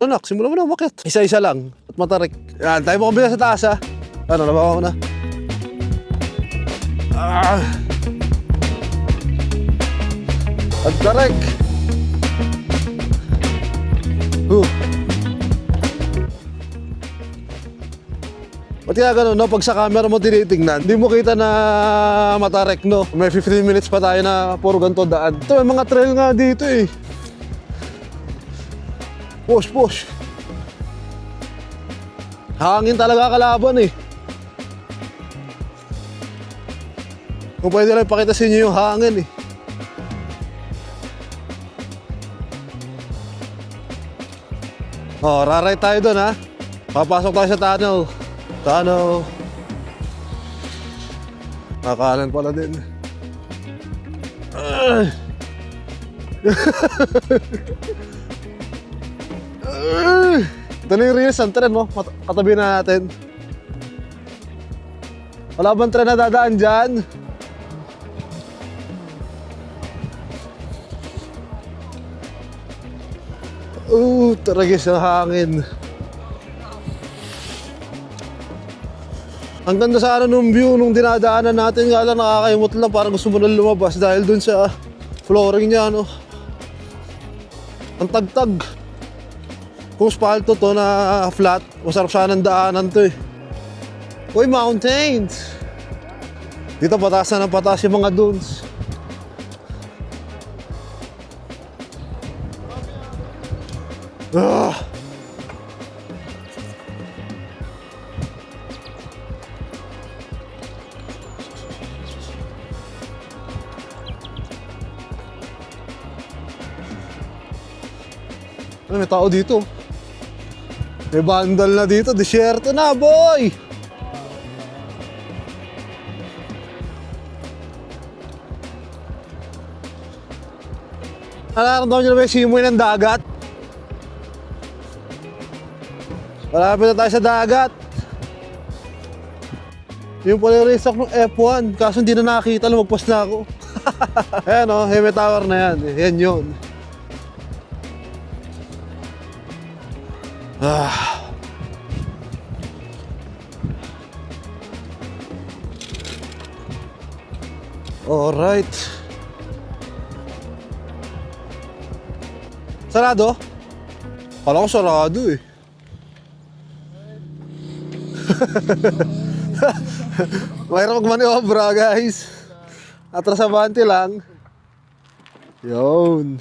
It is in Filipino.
Anak, simulan mo na umakyat. Isa-isa lang. At matarik. Yan, tayo mo kabila sa taas ha. Ano, nabawa ko na. At tarik. Ba't kaya gano'n, no? Pag sa camera mo tinitingnan, hindi mo kita na matarik, no? May 15 minutes pa tayo na puro ganito daan. Ito, may mga trail nga dito eh. Push. Hangin talaga kalaban eh. Kung pwede lang ipakita sa inyo yung hangin eh. Oh, raray tayo doon ha. Papasok tayo sa tunnel. Nakanan pala din. Ito na yung reels ang tren mo. Katabi na natin. Wala bang tren na dadaan dyan? Taragis ang hangin. Ang ganda sana nung view nung dinadaanan natin. Nga lang nakakaimot lang, parang gusto mo na lumabas dahil dun sa flooring niya, no? Ang tagtag. Kung spalto to na flat, masarap sana ng daanan to eh. Uy, mountains! Dito patas na ng patas yung mga dunes. May tao dito. May bandal na dito. Disyerto na, boy! Nararamdaman nyo na ba yung simoy ng dagat? Malapit na tayo sa dagat. Yung pala yung restock ng F1. Kaso hindi na nakakita, lumagpas na ako. Ayan o, Heme Tower na yan. Yan yun. Alright. Sarado? Kala ko sarado eh. Mayroon magmaniobra guys. Atras abante lang. Yun.